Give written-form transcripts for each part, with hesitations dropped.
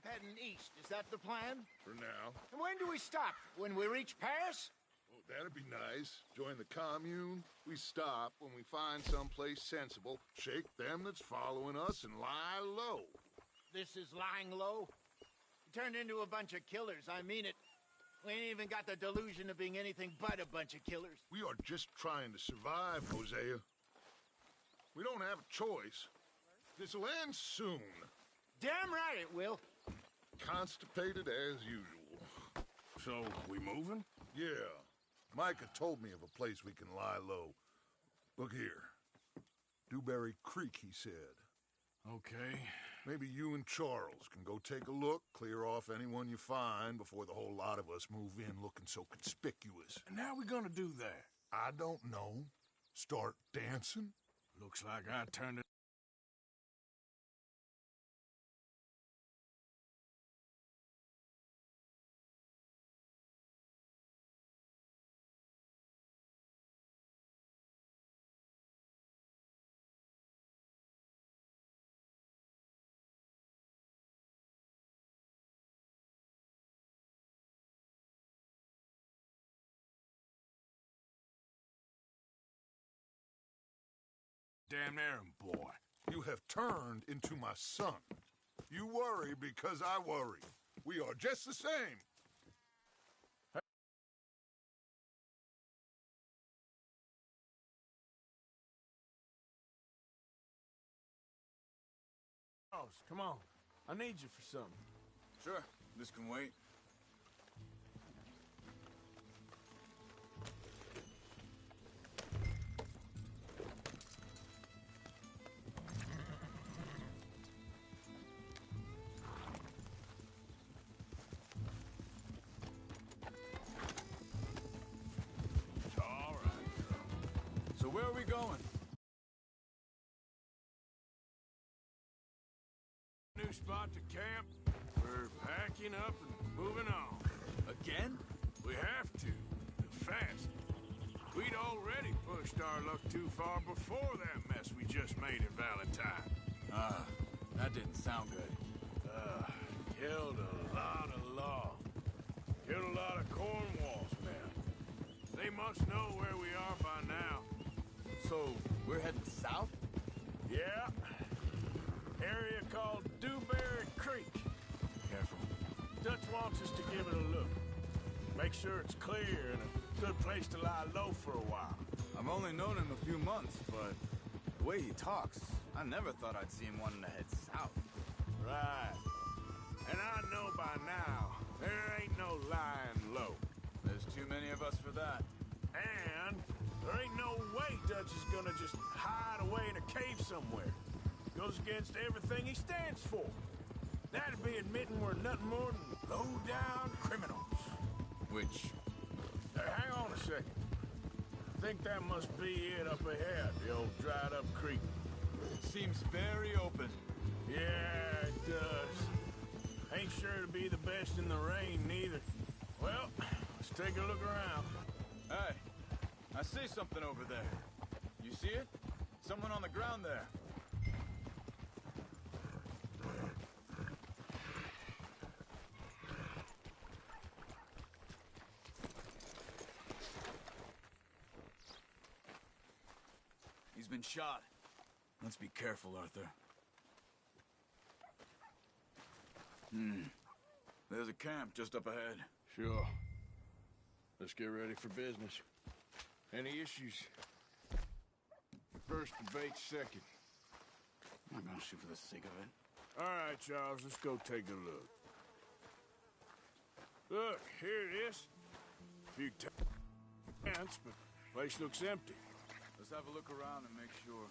keep heading east. Is that the plan? For now. And when do we stop? When we reach Paris? Oh, that'd be nice. Join the commune. We stop when we find someplace sensible, shake them that's following us, and lie low. This is lying low? We turned into a bunch of killers, I mean it. We ain't even got the delusion of being anything but a bunch of killers. We are just trying to survive, Hosea. We don't have a choice. This'll end soon. Damn right it will. Constipated as usual. So, we moving? Yeah. Micah told me of a place we can lie low. Look here. Dewberry Creek, he said. Okay. Maybe you and Charles can go take a look, clear off anyone you find before the whole lot of us move in looking so conspicuous. And how we gonna do that? I don't know. Start dancing? Looks like I turned it. Damn errand boy. You have turned into my son. You worry because I worry. We are just the same. Charles, come on. I need you for something. Sure, this can wait. All right, girl. So where are we going? New spot to camp. We're packing up and moving on. Again? We have to. Fast. We'd already pushed our luck too far before that mess we just made at Valentine. That didn't sound good. Killed a lot of law. Killed a lot of Cornwall's men. They must know where we are by now. So, we're heading south? Yeah. Area called Dewberry Creek. Careful. Dutch wants us to give it a look. Make sure it's clear and a good place to lie low for a while. I've only known him a few months, but the way he talks, I never thought I'd see him wanting to head south. Right. And I know by now, there ain't no lying low. There's too many of us for that. And there ain't no way Dutch is gonna just hide away in a cave somewhere. Goes against everything he stands for. That'd be admitting we're nothing more than low-down criminals. Which? Hang on a second. I think that must be it up ahead, the old dried-up creek. It seems very open. Yeah, it does. Ain't sure to be the best in the rain, neither. Well, let's take a look around. Hey, I see something over there. You see it? Someone on the ground there. He's been shot. Let's be careful, Arthur. There's a camp just up ahead. Sure. Let's get ready for business. Any issues? First debate second. I'm not gonna shoot for the sake of it. All right, Charles, let's go take a look. Look, here it is. A few tents, but the place looks empty. Let's have a look around and make sure.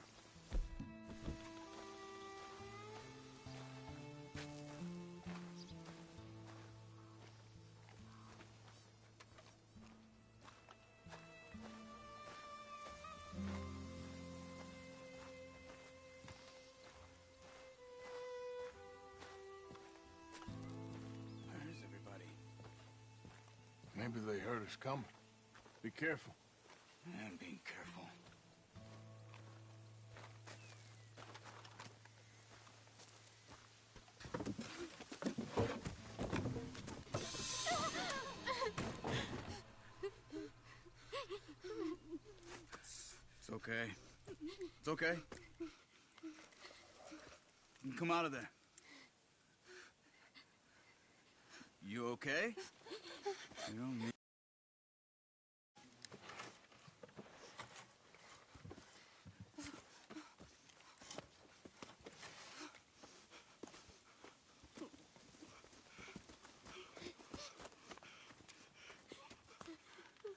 Where's everybody? Maybe they heard us coming. Be careful. I'm being careful. It's okay. It's okay. You can come out of there. You okay? You don't need...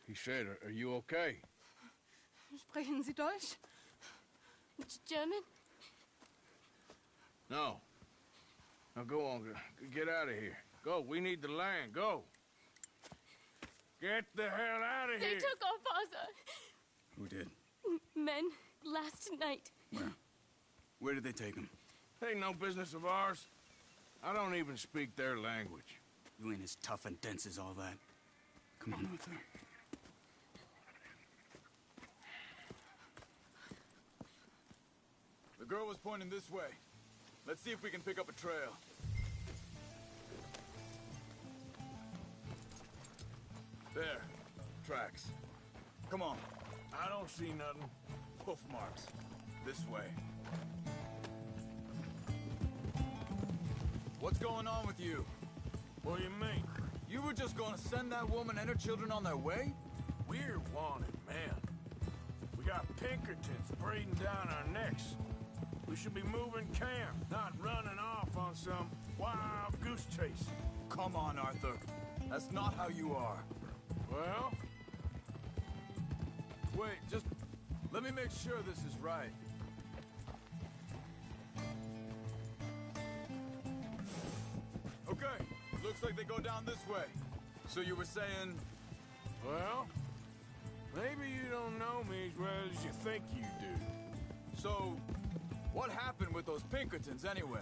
He said, are you okay? Sprechen Sie Deutsch? German? No. Now go on, get out of here. Go, we need the land, go. Get the hell out of They here. took our father. Who did? Men last night. Where? Where did they take him? Ain't no business of ours. I don't even speak their language. You ain't as tough and dense as all that. Come on, Arthur. The girl was pointing this way. Let's see if we can pick up a trail. There. Tracks. Come on. I don't see nothing. Hoof marks. This way. What's going on with you? What do you mean? You were just gonna send that woman and her children on their way? We're wanted, man. We got Pinkertons breathing down our necks. We should be moving camp, not running off on some wild goose chase. Come on, Arthur. That's not how you are. Well, Wait, just let me make sure this is right. Okay, looks like they go down this way. So you were saying... well, maybe you don't know me as well as you think you do. So, what happened with those Pinkertons anyway?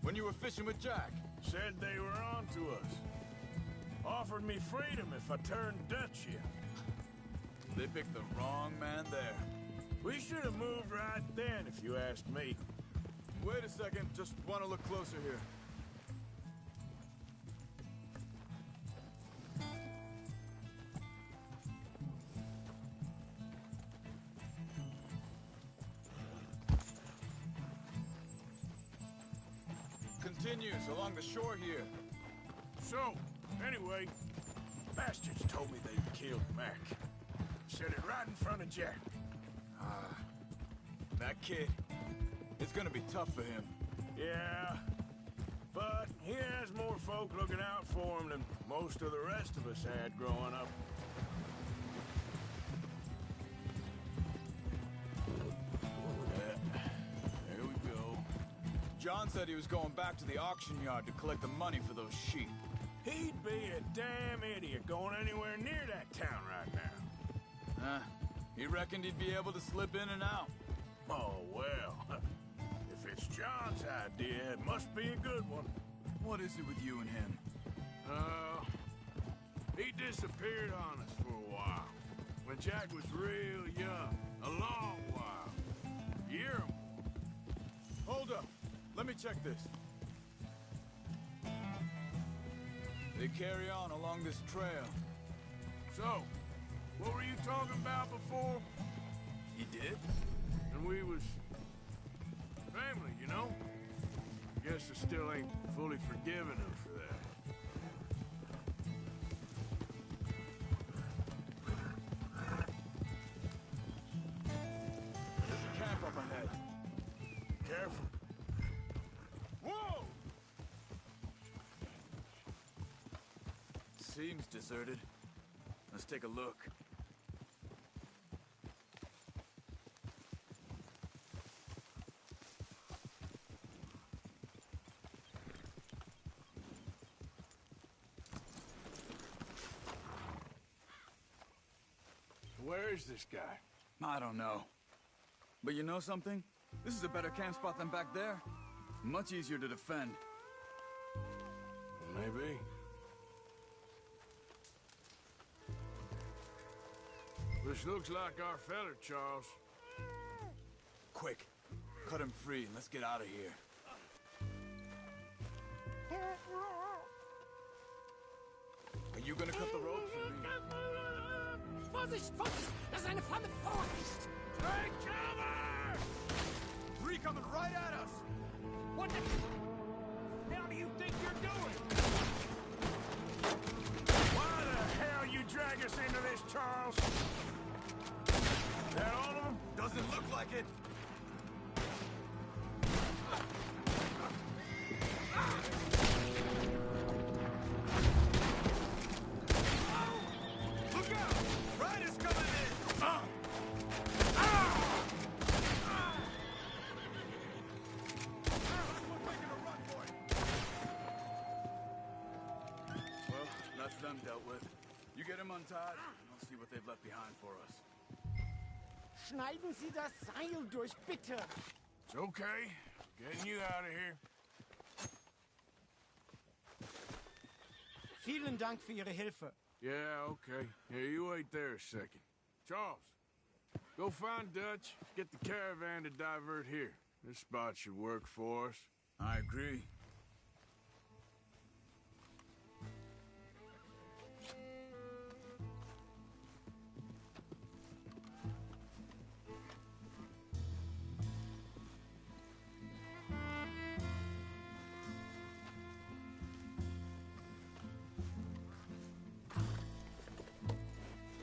When you were fishing with Jack? Said they were on to us. Offered me freedom if I turned Dutch in. They picked the wrong man there. We should have moved right then, if you ask me. Wait a second, just want to look closer here. Continues along the shore here. So, anyway, bastards told me they'd killed Mac. Said it right in front of Jack. That kid, it's gonna be tough for him. Yeah, but he has more folk looking out for him than most of the rest of us had growing up. There we go. John said he was going back to the auction yard to collect the money for those sheep. He'd be a damn idiot going anywhere near that town right now. He reckoned he'd be able to slip in and out. Oh, well. If it's John's idea, it must be a good one. What is it with you and him? He disappeared on us for a while. When Jack was real young. A long while. Year or more. Hold up. Let me check this. They carry on along this trail. So, what were you talking about before? He did? And we was family, you know? Guess I still ain't fully forgiven him for that. There's a camp up ahead. Careful. Whoa! Seems deserted. Let's take a look. Where is this guy? I don't know. But you know something? This is a better camp spot than back there. Much easier to defend. Maybe. This looks like our feller, Charles. Quick, cut him free and let's get out of here. Are you gonna cut the ropes or me? Vorsicht, Vorsicht! Das ist eine Flamme! Vorsicht! Take cover! Three coming right at us! What the hell do you think you're doing? Why the hell you drag us into this, Charles? That all of them? Doesn't look like it. Look out! Riders coming in! We're making a run for it. Well, that's them dealt with. You get them untied, and I'll see what they've left behind for us. Schneiden Sie das Seil durch, bitte! It's okay. Getting you out of here. Vielen Dank für Ihre Hilfe. Yeah, okay. Here, you wait there a second. Charles, go find Dutch. Get the caravan to divert here. This spot should work for us. I agree.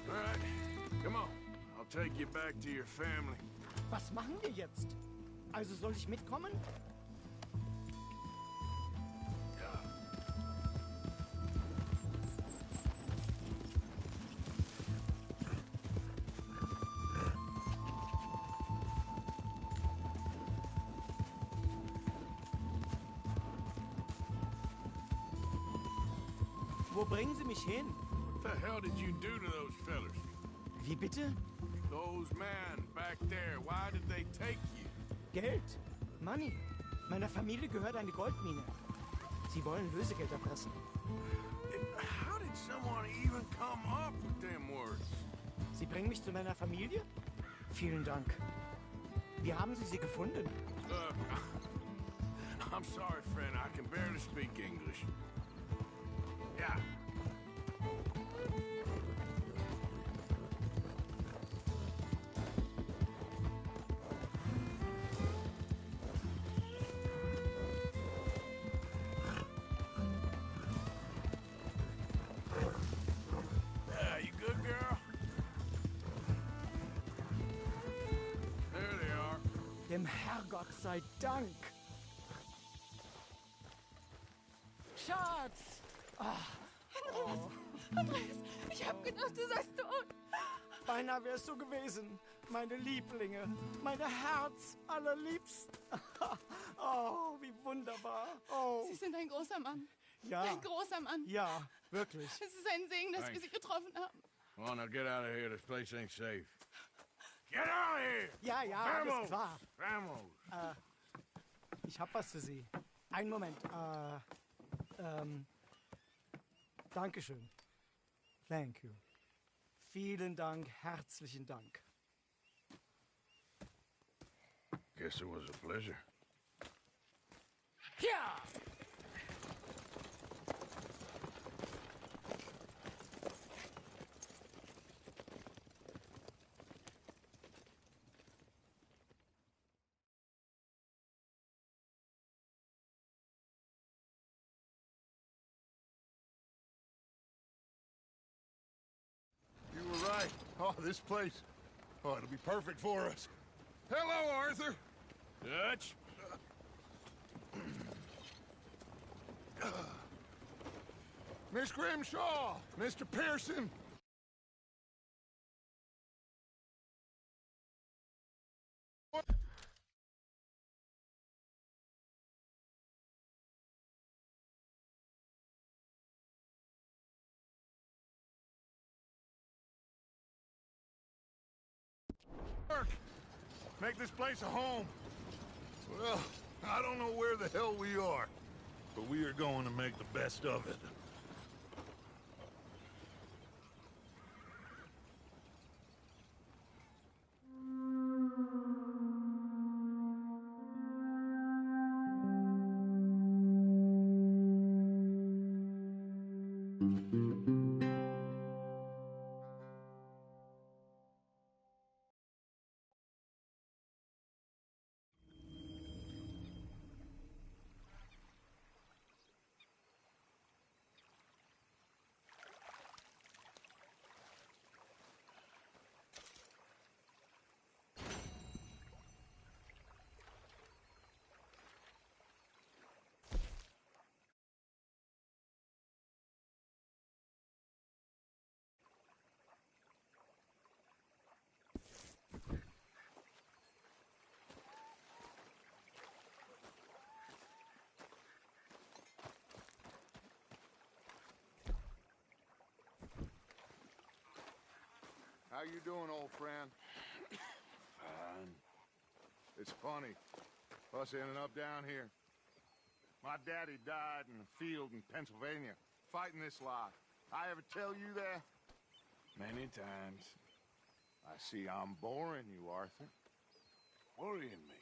All right, come on. I'll take you back to your family. Was machen wir jetzt? Also soll ich mitkommen? Wo bringen Sie mich hin? What the hell did you do to those fellers? Wie bitte? Those men back there, why did they take you? Geld. Money. Meiner Familie gehört eine Goldmine. Sie wollen Lösegeld erpressen. How did someone even come up with them words? Sie bringen mich zu meiner Familie? Vielen Dank. Wie haben Sie sie gefunden? I'm sorry, friend. I can barely speak English. Yeah. You good, girl? There they are. Dem Herrgott sei Dank. Schatz! Andreas, ich hab gedacht, du seist tot. Beinahe wärst du gewesen. Meine Lieblinge. Meine Herz allerliebsten. Oh, wie wunderbar. Oh, Sie sind ein großer Mann. ja. Ein großer Mann. Ja, wirklich. Es ist ein Segen, dass wir Thanks. Sie getroffen haben. Come on, now get out of here. This place ain't safe. Get out of here! Ja, ja, alles Vamos! klar. Vamos! Ich hab was für Sie. Einen Moment. Dankeschön. Thank you. Vielen Dank, herzlichen Dank. Guess it was a pleasure. Ja! You were right. Oh, this place. Oh, it'll be perfect for us. Hello, Arthur. Dutch? Miss Grimshaw. Mr. Pearson. Work. Make this place a home. Well, I don't know where the hell we are, but we are going to make the best of it. How you doing, old friend? Fine. It's funny, us ending up down here. My daddy died in the field in Pennsylvania, fighting this lot. I ever tell you that? Many times. I see I'm boring you, Arthur. Worrying me.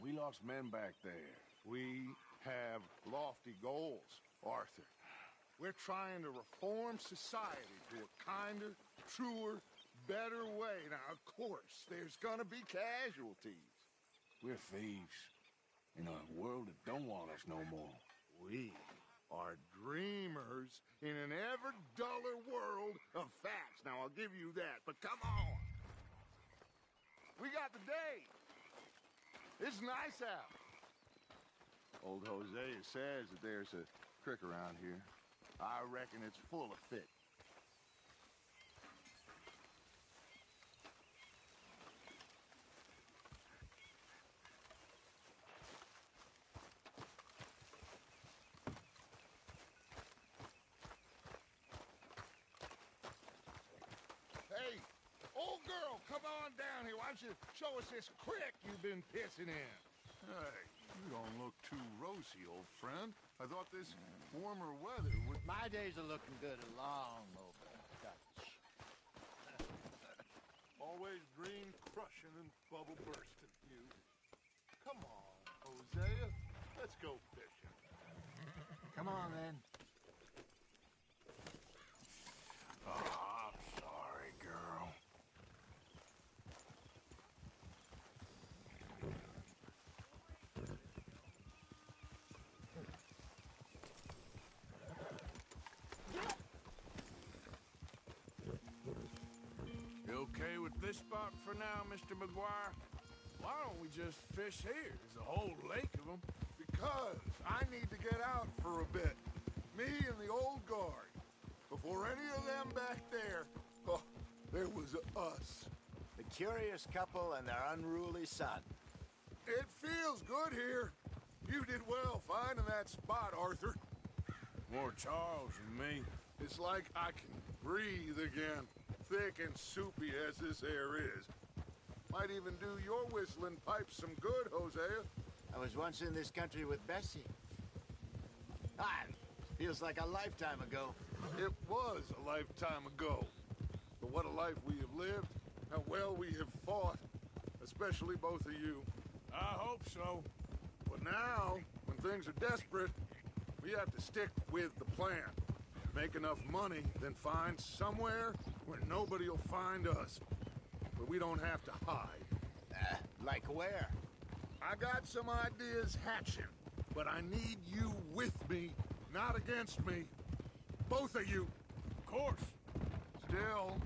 We lost men back there. We have lofty goals, Arthur. We're trying to reform society to a kinder, truer, better way. Now, of course, there's gonna be casualties. We're thieves. In a world that don't want us no more. We are dreamers in an ever duller world of facts. Now, I'll give you that, but come on. We got the day. It's nice out. Old Hosea says that there's a creek around here. I reckon it's full of fish. Hey, old girl, come on down here. Why don't you show us this creek you've been pissing in? Hey, you don't look too rosy, old friend. I thought this warmer weather would... My days are looking good along over Dutch. Always green crushing and bubble bursting, you. Come on, Hosea. Let's go fishing. Come on, then. Oh, I'm sorry, girl. You okay with this spot for now, Mr. McGuire? Why don't we just fish here? There's a whole lake of them. Because I need to get out for a bit. Me and the old guard. Before any of them back there, oh, there was us. The curious couple and their unruly son. It feels good here. You did well finding that spot, Arthur. More Charles than me. It's like I can breathe again, thick and soupy as this air is. Might even do your whistling pipes some good, Hosea. I was once in this country with Bessie. Ah, feels like a lifetime ago. It was a lifetime ago. But what a life we have lived, how well we have fought, especially both of you. I hope so. But now, when things are desperate, we have to stick with the plan. Make enough money, then find somewhere where nobody will find us. But we don't have to hide. Like where? I got some ideas hatching, but I need you with me, not against me. Both of you. Of course. Still,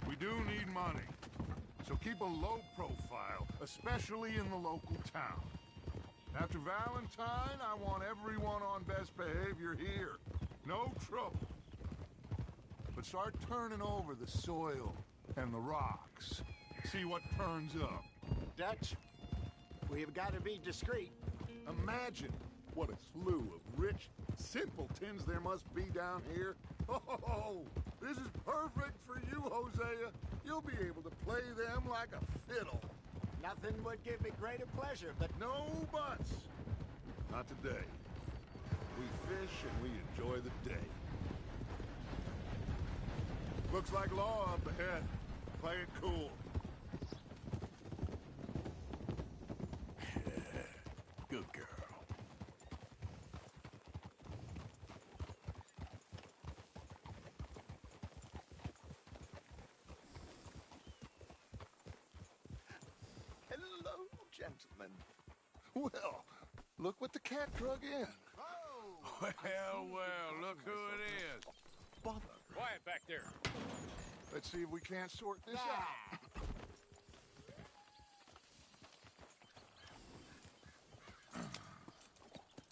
we do need money. So keep a low profile, especially in the local town. After Valentine, I want everyone on best behavior here. No trouble. But start turning over the soil and the rocks. See what turns up. Dutch, we've got to be discreet. Imagine what a slew of rich simpletons there must be down here. Oh, this is perfect for you, Hosea. You'll be able to play them like a fiddle. Nothing would give me greater pleasure, but No buts. Not today. We fish and we enjoy the day. Looks like law up ahead. Play it cool. Good girl. hello, gentlemen. Well, look what the cat drug in. Well, look who it is. Bother. Quiet back there. Let's see if we can't sort this out.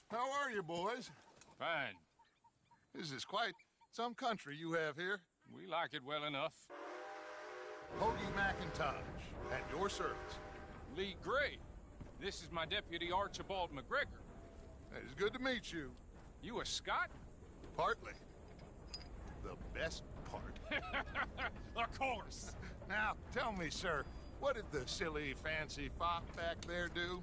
How are you, boys? Fine. This is quite some country you have here. We like it well enough. Hoagie McIntosh, at your service. Lee Gray. This is my deputy Archibald McGregor. It is good to meet you. You a Scot? Partly. The best part. Of course. Now, tell me, sir, what did the silly, fancy fop back there do?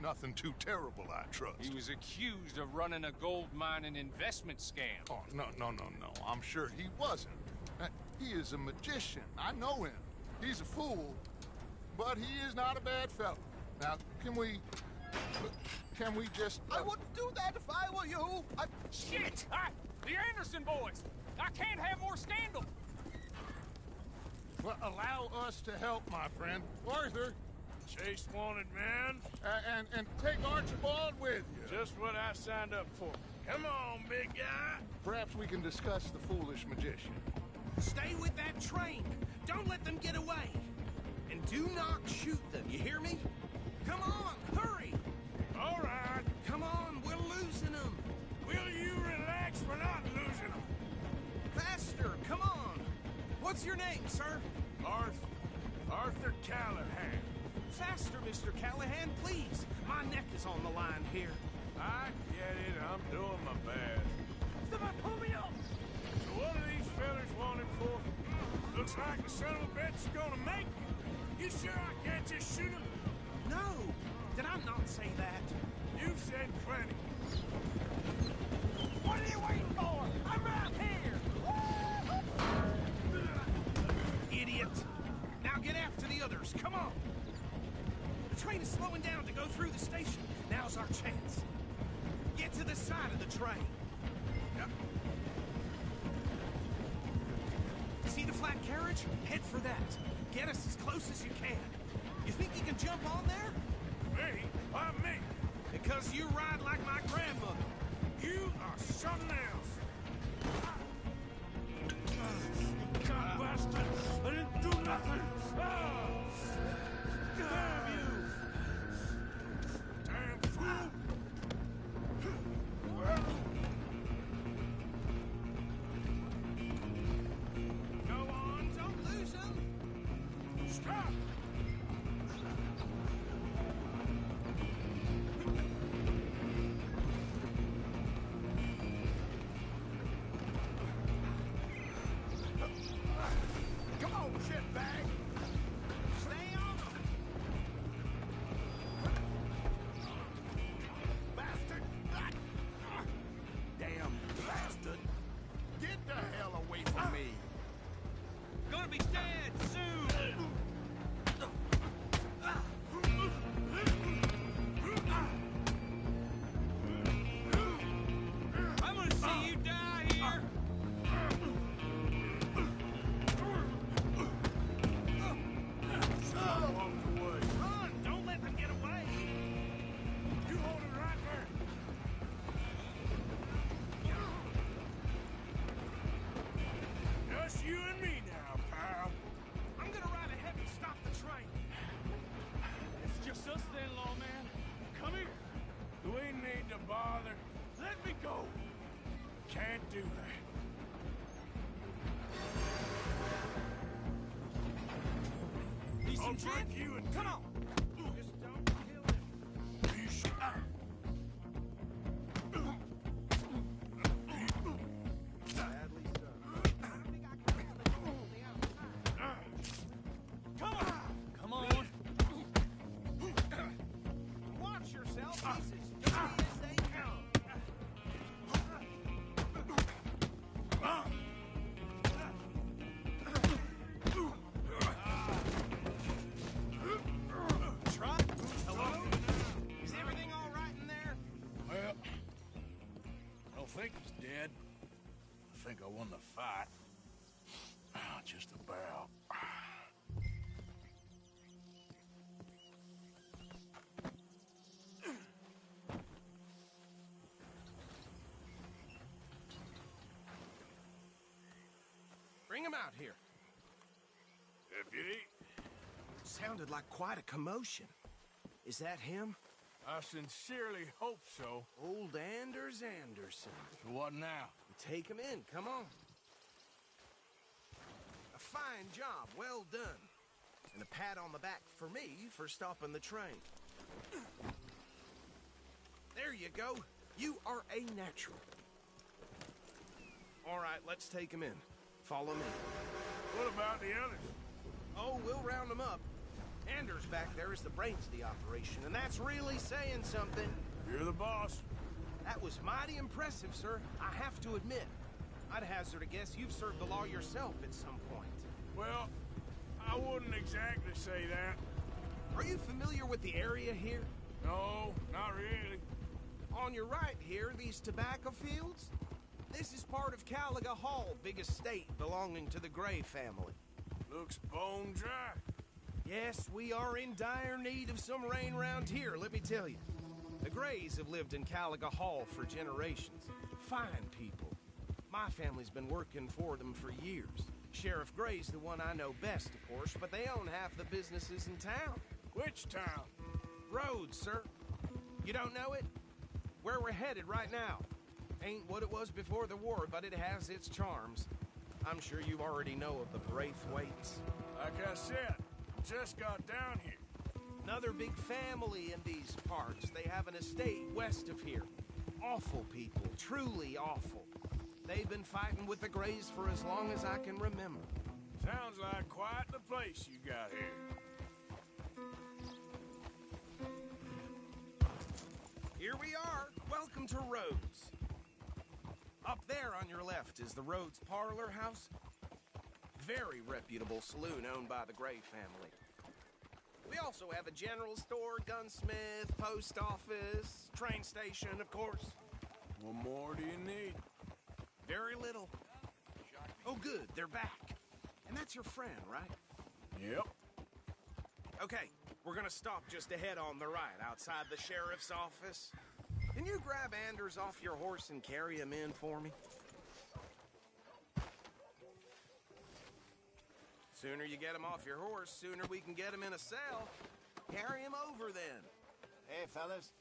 Nothing too terrible, I trust. He was accused of running a gold mining investment scam. Oh, no. I'm sure he wasn't. He is a magician. I know him. He's a fool, but he is not a bad fellow. Now, can we just... I wouldn't do that if I were you. Shit! The Anderson boys! I can't have more scandal! Well, allow us to help, my friend. Arthur, Chase wanted man. and take Archibald with you. Just what I signed up for. Come on, big guy. Perhaps we can discuss the foolish magician. Stay with that train. Don't let them get away. And do not shoot them, you hear me? Come on, hurry! All right. Come on, we're losing them. Will you relax? We're not losing them. Faster, come on. What's your name, sir? Arthur Callahan. Faster, Mr. Callahan, please. My neck is on the line here. I get it. I'm doing my best. Somebody pull me up! So what are these fellas wanted for? Looks like the son of a bitch is gonna make me. You sure I can't just shoot him? No! Did I not say that? You've said plenty. What are you waiting for? I'm right here! Idiot! Now get after the others, come on! The train is slowing down to go through the station. Now's our chance. Get to the side of the train. Yep. See the flat carriage? Head for that. Get us as close as you can. You think you can jump on there? Me? Why me? Because you ride like my grandmother. You are something else. God bastard! I didn't do nothing! Ah! Damn you! Damn fool! Go on, don't lose them. Stop! Come on, shitbag! Stay on them. Bastard! Damn bastard. Get the hell away from me! Gonna be dead soon. I'm gonna see you die here. Walk away. Run! Don't let them get away. You hold it right there. Just you and me now, pal. I'm gonna ride ahead and stop the train. It's just us then, lawman. Come here. Do we need to bother? Let me go. Can't do that. Need I'll some break gin? you in Come on. Just don't kill him. You should. Badly Come on. Come on. Watch yourself, pieces. Just as they come. Trot, hello? Is everything all right in there? Well, I don't think he's dead. I think I won the fight. Just about. Bring him out here. Deputy, Sounded like quite a commotion. Is that him? I sincerely hope so. Old Anders Anderson. So what now? Take him in, come on. A fine job, well done. And a pat on the back for me for stopping the train. There you go. You are a natural. All right, let's take him in. Follow me. What about the others? Oh, we'll round them up. Anders back there is the brains of the operation, and that's really saying something. You're the boss. That was mighty impressive, sir. I have to admit. I'd hazard a guess you've served the law yourself at some point. Well, I wouldn't exactly say that. Are you familiar with the area here? No, not really. On your right here, these tobacco fields? This is part of Caliga Hall, big estate belonging to the Gray family. Looks bone dry. Yes, we are in dire need of some rain round here, let me tell you. The Grays have lived in Caliga Hall for generations. Fine people. My family's been working for them for years. Sheriff Gray's the one I know best, of course, but they own half the businesses in town. Which town? Rhodes, sir. You don't know it? Where we're headed right now. Ain't what it was before the war, but it has its charms. I'm sure you already know of the Braithwaites. Like I said, just got down here. Another big family in these parts. They have an estate west of here. Awful people, truly awful. They've been fighting with the Grays for as long as I can remember. Sounds like quite the place you got here. Here we are. Welcome to Rhodes. Up there on your left is the Rhodes Parlor House. Very reputable saloon owned by the Gray family. We also have a general store, gunsmith, post office, train station, of course. What more do you need? Very little. Oh, good, they're back. And that's your friend, right? Yep. Okay, we're gonna stop just ahead on the right, outside the sheriff's office. Can you grab Anders off your horse and carry him in for me? Sooner you get him off your horse, sooner we can get him in a cell. Carry him over, then. Hey, fellas.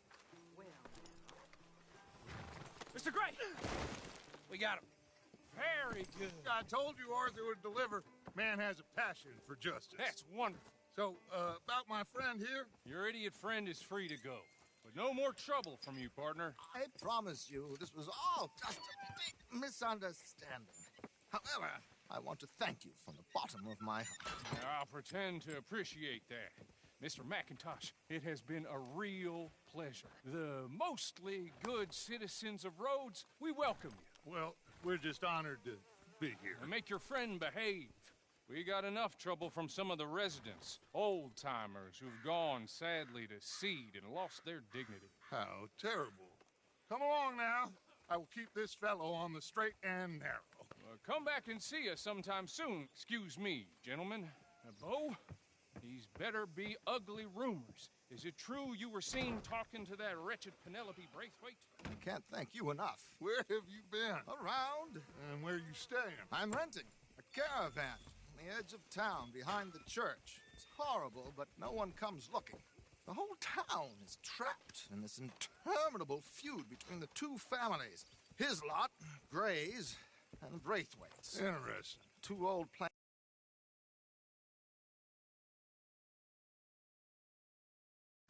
Mr. Gray! We got him. Very good. I told you Arthur would deliver. Man has a passion for justice. That's wonderful. So, about my friend here? Your idiot friend is free to go. But no more trouble from you, partner. I promise you, this was all just a big misunderstanding. However, I want to thank you from the bottom of my heart. I'll pretend to appreciate that. Mr. McIntosh, it has been a real pleasure. The mostly good citizens of Rhodes, we welcome you. Well, we're just honored to be here. And make your friend behave. We got enough trouble from some of the residents, old-timers who've gone, sadly, to seed and lost their dignity. How terrible. Come along now. I will keep this fellow on the straight and narrow. Come back and see us sometime soon. Excuse me, gentlemen. Bo, these better be ugly rumors. Is it true you were seen talking to that wretched Penelope Braithwaite? I can't thank you enough. Where have you been? Around. And where are you staying? I'm renting a caravan on the edge of town behind the church. It's horrible, but no one comes looking. The whole town is trapped in this interminable feud between the two families. His lot, Gray's, and Braithwaite's. Interesting. Two old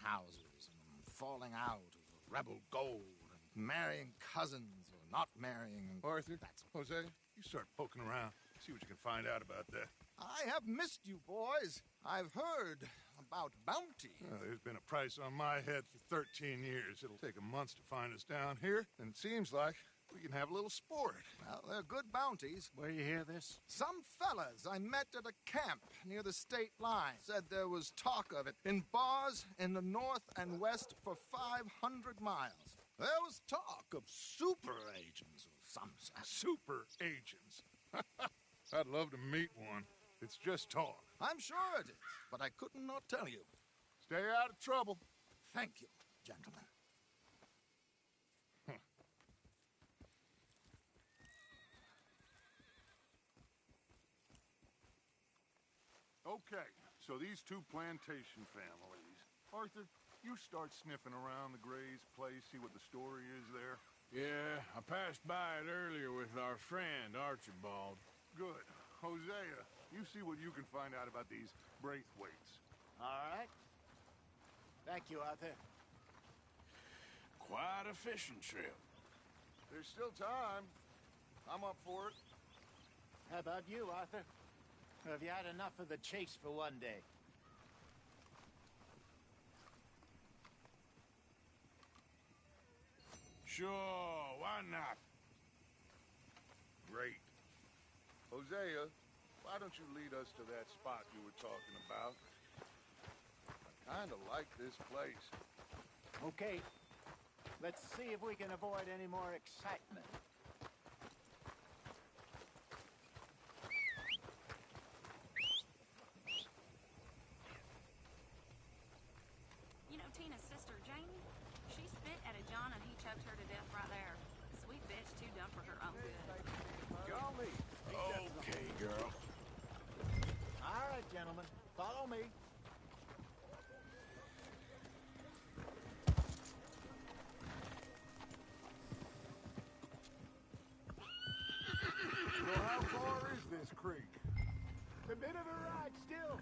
houses and falling out of the rebel gold and marrying cousins or not marrying. Arthur, Jose, you start poking around. See what you can find out about that. I have missed you, boys. I've heard about bounty. Well, there's been a price on my head for 13 years. It'll take a month to find us down here, and it seems like we can have a little sport. Well, they're good bounties. Where you hear this? Some fellas I met at a camp near the state line said there was talk of it in bars in the north and west for 500 miles. There was talk of super agents of some sort. Super agents. I'd love to meet one. It's just talk. I'm sure it is, but I could not tell you. Stay out of trouble. Thank you, gentlemen. Okay, so these two plantation families. Arthur, you start sniffing around the Gray's place, see what the story is there. Yeah, I passed by it earlier with our friend, Archibald. Good. Hosea, you see what you can find out about these Braithwaites. All right. Thank you, Arthur. Quite a fishing trip. There's still time. I'm up for it. How about you, Arthur? Or have you had enough of the chase for one day? Sure, why not? Great. Hosea, why don't you lead us to that spot you were talking about? I kinda like this place. Okay. Let's see if we can avoid any more excitement. You know Tina's sister, Jamie? She spit at a John and he choked her to death right there. Sweet bitch, too dumb for her own good. Golly. Okay, girl. All right, gentlemen. Follow me. So how far is this creek? It's a bit of a ride still.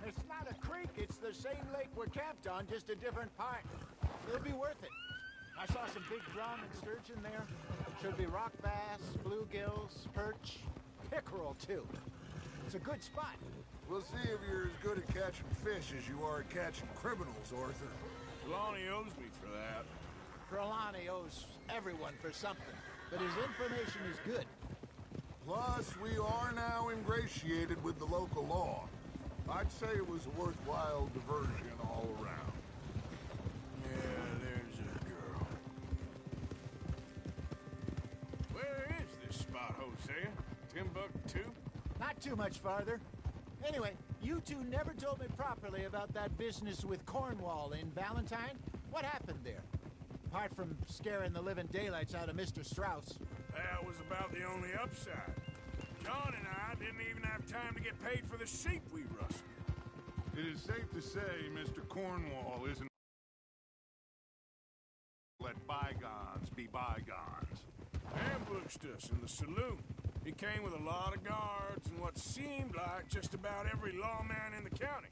It's not a creek, it's the same lake we're camped on, just a different part. It'll be worth it. I saw some big drum and sturgeon there. Should be rock bass, bluegills, perch, pickerel too. It's a good spot. We'll see if you're as good at catching fish as you are at catching criminals, Arthur. Lonnie owes me for that. Trelawney owes everyone for something, but his information is good. Plus, we are now ingratiated with the local law. I'd say it was a worthwhile diversion all around. Yeah, there's a girl. Where is this spot, Hosea? Timbuktu? Not too much farther. Anyway, you two never told me properly about that business with Cornwall in Valentine. What happened there? Apart from scaring the living daylights out of Mr. Strauss. That was about the only upside. John and I didn't even have time to get paid for the sheep we rustled. It is safe to say Mr. Cornwall isn't... Let bygones be bygones. Ambushed us in the saloon. He came with a lot of guards and what seemed like just about every lawman in the county.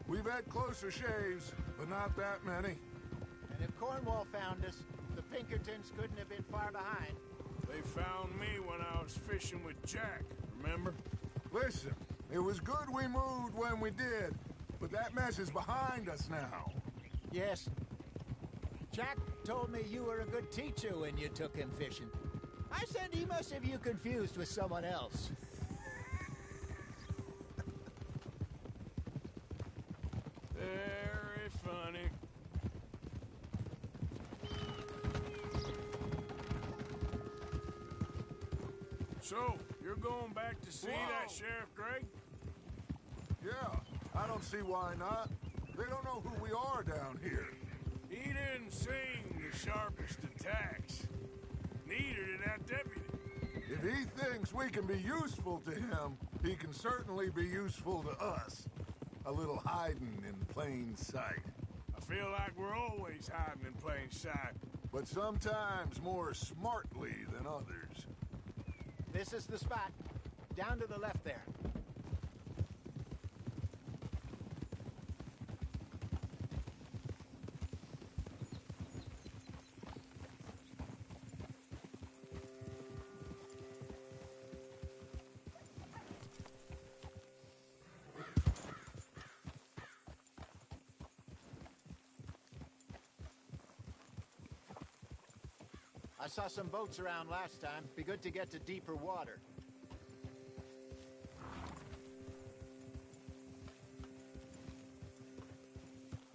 We've had closer shaves, but not that many. And if Cornwall found us, the Pinkertons couldn't have been far behind. They found me when I was fishing with Jack, remember? Listen, it was good we moved when we did, but that mess is behind us now. Yes. Jack told me you were a good teacher when you took him fishing. I said he must have you confused with someone else. Very funny. So, you're going back to see that Sheriff Gregg? Yeah, I don't see why not. They don't know who we are down here. He didn't sing the sharpest attacks. Neither did that deputy. If he thinks we can be useful to him, he can certainly be useful to us. A little hiding in plain sight. I feel like we're always hiding in plain sight. But sometimes more smartly than others. This is the spot. Down to the left there. I saw some boats around last time. Be good to get to deeper water.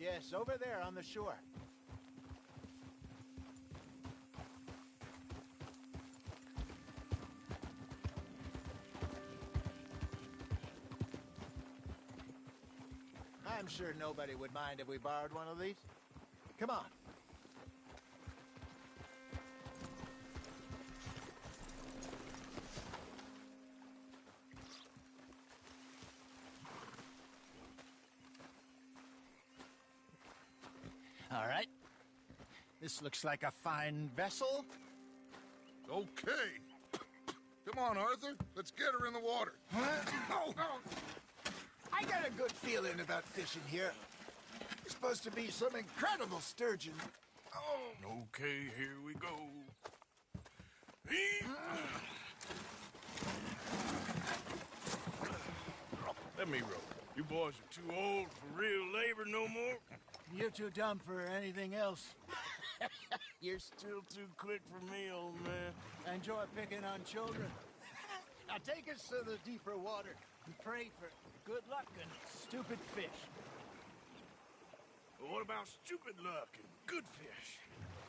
Yes, over there on the shore. I'm sure nobody would mind if we borrowed one of these. Come on. All right. This looks like a fine vessel. Okay. Come on, Arthur. Let's get her in the water. Oh, I got a good feeling about fishing here. It's supposed to be some incredible sturgeon. Oh. Okay, here we go. Let me rope. You boys are too old for real labor no more. You're too dumb for anything else. You're still too quick for me, old man. I enjoy picking on children. Now take us to the deeper water and pray for good luck and stupid fish. But what about stupid luck and good fish?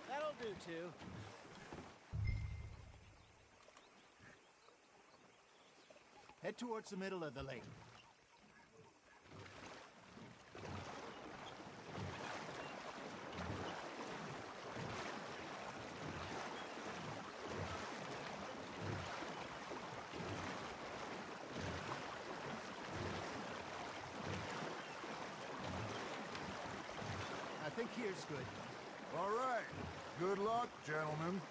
That'll do, too. Head towards the middle of the lake. I think here's good. All right. Good luck, gentlemen.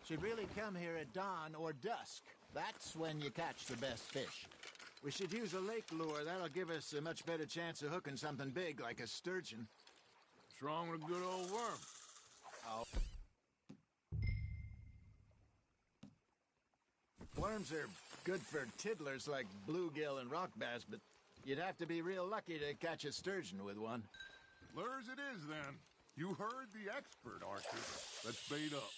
Should really come here at dawn or dusk. That's when you catch the best fish. We should use a lake lure. That'll give us a much better chance of hooking something big like a sturgeon. What's wrong with a good old worm? Oh. Worms are good for tiddlers like bluegill and rock bass, but you'd have to be real lucky to catch a sturgeon with one. Lures it is, then. You heard the expert, Arthur. Let's bait up.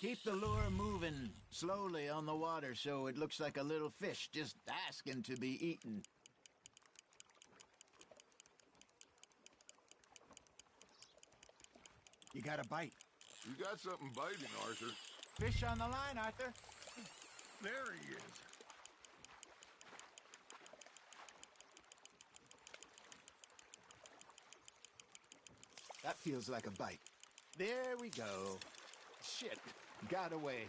Keep the lure moving slowly on the water so it looks like a little fish just asking to be eaten. You got a bite. You got something biting, Arthur. Fish on the line, Arthur. There he is. That feels like a bite. There we go. Shit, got away.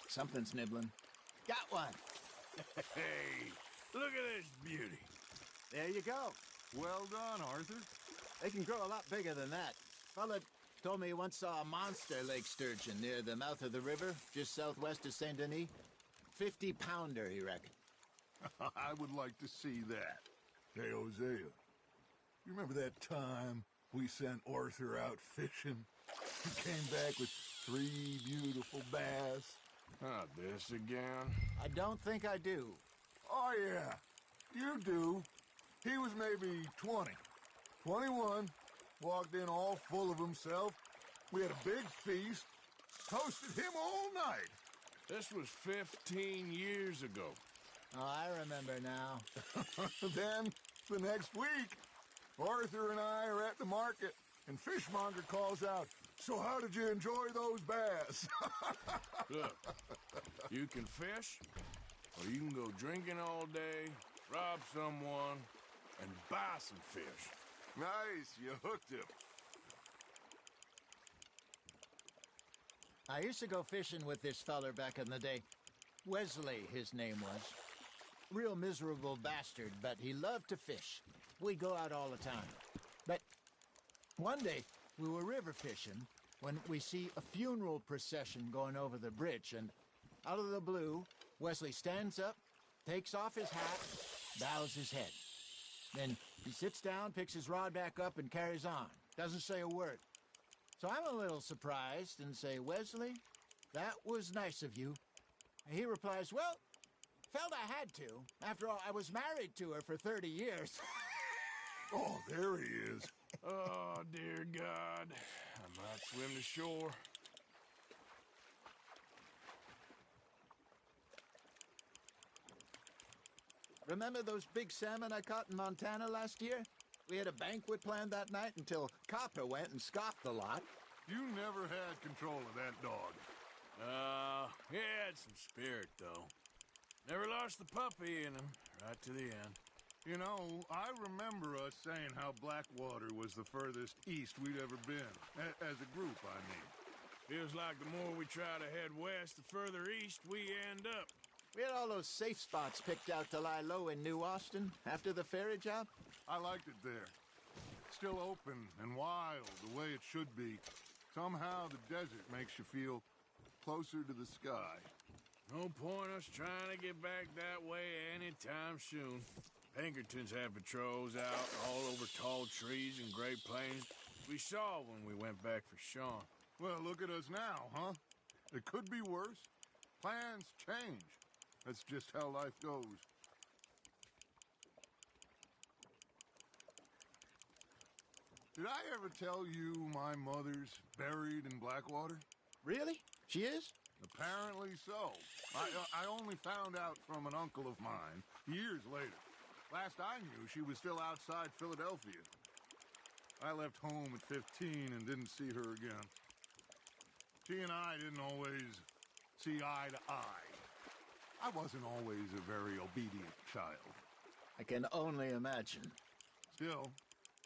Something's nibbling. Got one. Hey, look at this beauty. There you go. Well done, Arthur. They can grow a lot bigger than that. Fella told me he once saw a monster lake sturgeon near the mouth of the river, just southwest of Saint Denis. 50-pounder, he reckoned. I would like to see that. Hey, Hosea, you remember that time we sent Arthur out fishing? He came back with 3 beautiful bass. Not this again. I don't think I do. Oh, yeah. You do. He was maybe 20. 21. Walked in all full of himself. We had a big feast. Toasted him all night. This was 15 years ago. Oh, I remember now. Then, the next week, Arthur and I are at the market, and Fishmonger calls out, "So how did you enjoy those bass?" Look, you can fish, or you can go drinking all day, rob someone, and buy some fish. Nice, you hooked him. I used to go fishing with this feller back in the day. Wesley, his name was. Real miserable bastard, but he loved to fish. We'd go out all the time. But one day, we were river fishing when we see a funeral procession going over the bridge, and out of the blue, Wesley stands up, takes off his hat, bows his head. Then he sits down, picks his rod back up, and carries on. Doesn't say a word. So I'm a little surprised and say, "Wesley, that was nice of you." And he replies, "Well, felt I had to. After all, I was married to her for 30 years. Oh, there he is. Oh, dear God. I might swim to shore. Remember those big salmon I caught in Montana last year? We had a banquet planned that night until Copper went and scoffed the lot. You never had control of that dog. He had some spirit, though. Never lost the puppy in him, right to the end. You know, I remember us saying how Blackwater was the furthest east we'd ever been. As a group, I mean. Feels like the more we try to head west, the further east we end up. We had all those safe spots picked out to lie low in New Austin after the ferry job. I liked it there. Still open and wild, the way it should be. Somehow the desert makes you feel closer to the sky. No point us trying to get back that way anytime soon. Pinkertons had patrols out all over tall trees and Great Plains. We saw when we went back for Sean. Well, look at us now, huh? It could be worse. Plans change. That's just how life goes. Did I ever tell you my mother's buried in Blackwater? Really? She is? Apparently so. I only found out from an uncle of mine years later. Last I knew, she was still outside Philadelphia. I left home at 15 and didn't see her again. She and I didn't always see eye to eye. I wasn't always a very obedient child. I can only imagine. Still,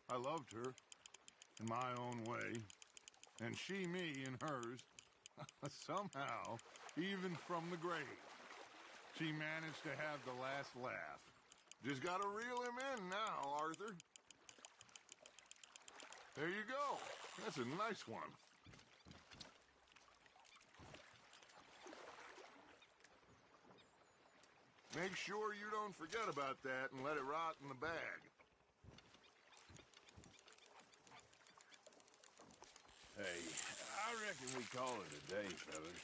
I loved her in my own way, and she me in hers. Somehow, even from the grave, she managed to have the last laugh. Just gotta reel him in now, Arthur. There you go. That's a nice one. Make sure you don't forget about that and let it rot in the bag. Hey, I reckon we call it a day, fellas.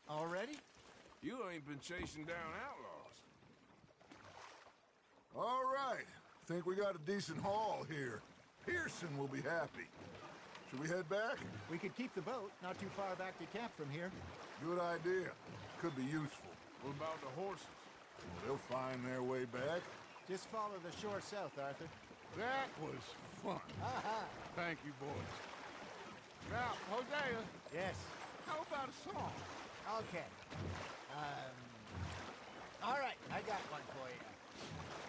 Already? You ain't been chasing down outlaws. All right. Think we got a decent haul here. Pearson will be happy. Should we head back? We could keep the boat not too far back to camp from here. Good idea. Could be useful. What about the horses? Well, they'll find their way back. Just follow the shore south, Arthur. That was fun. Aha! Thank you, boys. Now, Hosea, Yes. how about a song? Okay. All right, I got one for you.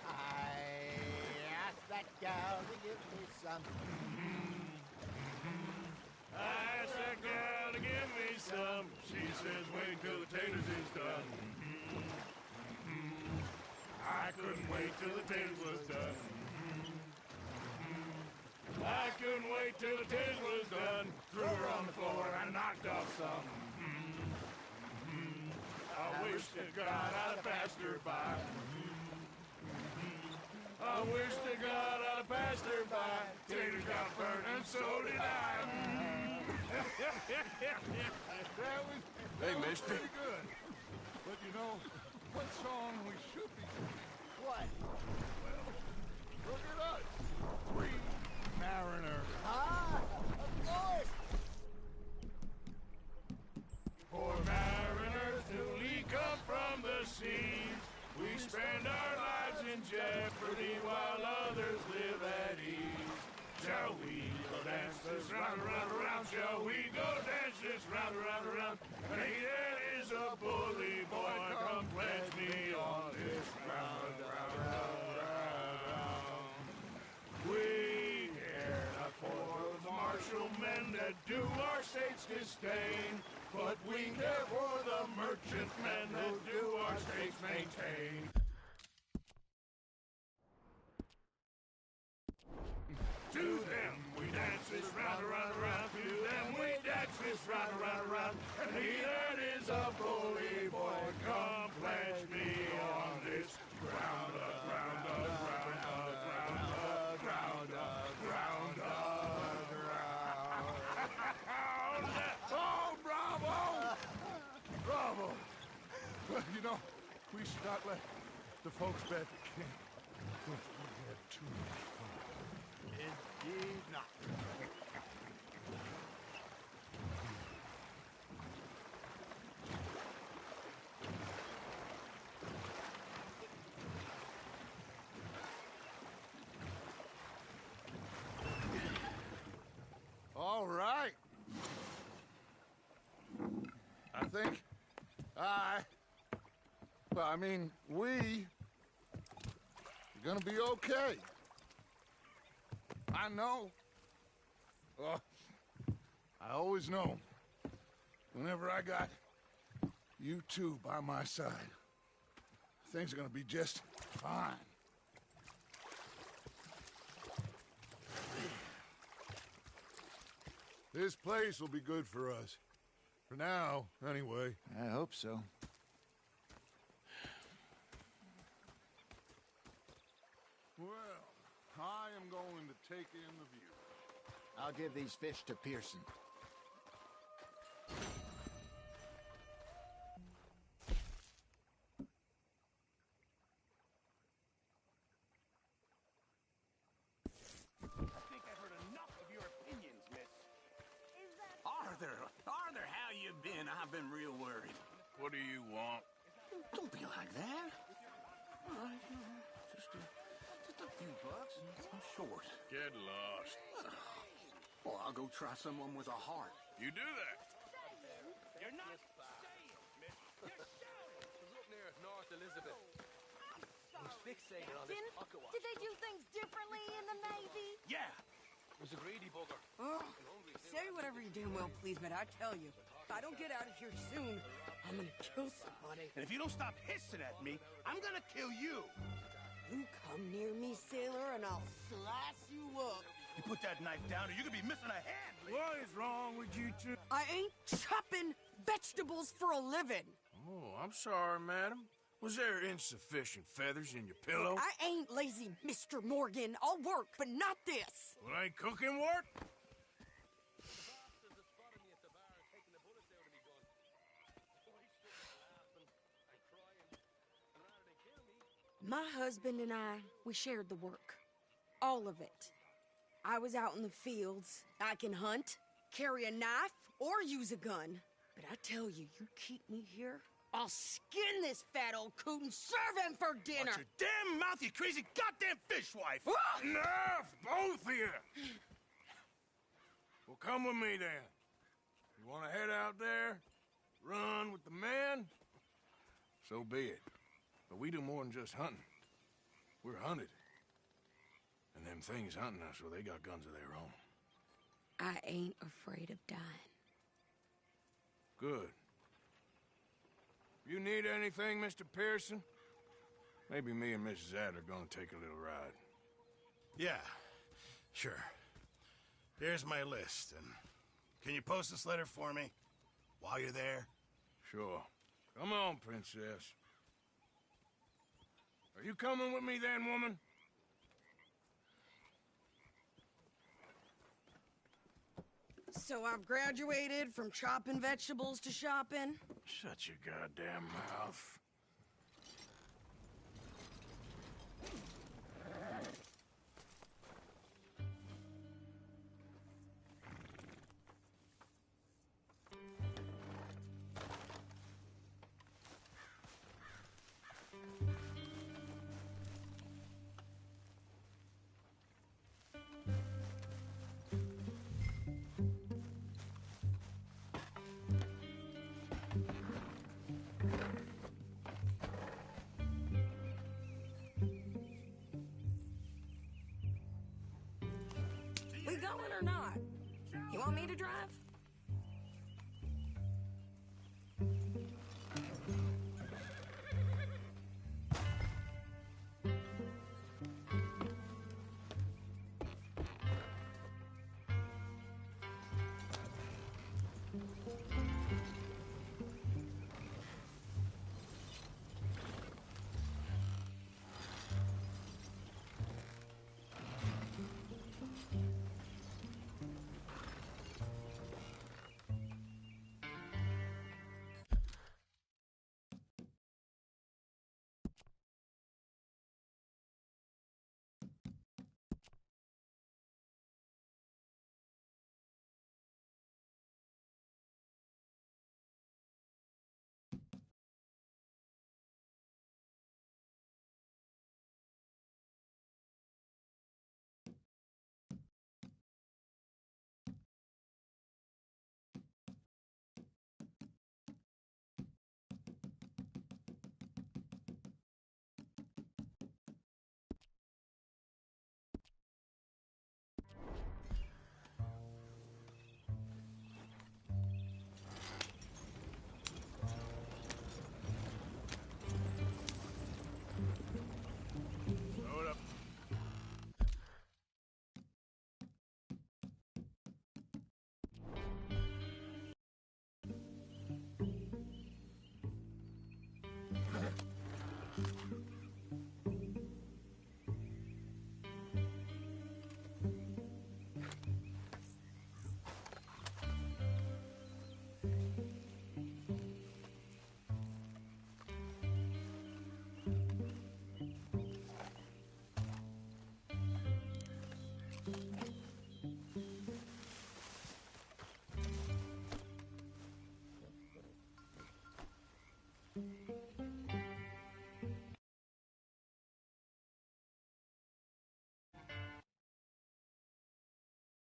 I asked that gal to give me some. I asked that gal to give me some. She says wait till the taters is done. I couldn't wait till the taters was done. I couldn't wait till the taters was done. Threw her on the floor and I knocked off some. I wish to God I'd have passed her by. I wish to God I'd have passed her by. Taters got burned and so did I. That was mister. pretty good. But you know, what song we should be singing? What? Well, look at us. Three mariners. Ah, of course. Poor mariners newly come from the seas. We spend our lives in jeopardy while others live at ease. Shall we go dance this round, around, around? Shall we go dance this round, around, around? Hey, that is a bully boy. Come pledge me on this round, round, round, round, round. We care not for the martial men that do our states disdain, but we care for the merchant men that do our states maintain. To them we dance this round, around, around. To them we dance this round, around, around. And he that is a bully boy, come pledge me on this ground up, ground up, ground up, ground up, ground up, ground up, ground up. Oh, bravo! Bravo. Well, you know, we should not let the folks back at camp think we had too much fun. Indeed not. All right. I think we are gonna be okay. I know. I always know. Whenever I got you two by my side, things are gonna be just fine. This place will be good for us. For now, anyway. I hope so. Well, I am going to take in the view. I'll give these fish to Pearson. I think I've heard enough of your opinions, miss. Arthur, how you been? I've been real worried. What do you want? Don't be like that. All right, just a few bucks. I'm short. Get lost. Well, I'll go try someone with a heart. You do that. You're not saying, miss. You're shouting. It's up near North Elizabeth. He's fixated on this pocket watch. Did they do things differently in the Navy? Yeah. It was a greedy bugger. Oh, say whatever you damn well please, but I tell you, if I don't get out of here soon, I'm gonna kill somebody. And if you don't stop hissing at me, I'm gonna kill you. You come near me, sailor, and I'll slice you up. You put that knife down or you're gonna be missing a hand. What is wrong with you two? I ain't chopping vegetables for a living. Oh, I'm sorry, madam. Was there insufficient feathers in your pillow? I ain't lazy, Mr. Morgan. I'll work, but not this. Well, ain't cooking work? My husband and I, we shared the work. All of it. I was out in the fields. I can hunt, carry a knife, or use a gun. But I tell you, you keep me here, I'll skin this fat old coot and serve him for dinner. Watch your damn mouth, you crazy goddamn fishwife. Enough, both of you. Well, come with me then. You want to head out there, run with the men? So be it. But we do more than just hunting. We're hunted. And them things hunting us, well, they got guns of their own. I ain't afraid of dying. Good. You need anything, Mr. Pearson? Maybe me and Mrs. Adler are gonna take a little ride. Yeah, sure. Here's my list, and can you post this letter for me while you're there? Sure. Come on, princess. Are you coming with me then, woman? So I've graduated from chopping vegetables to shopping. Shut your goddamn mouth. We going or not? You want me to drive?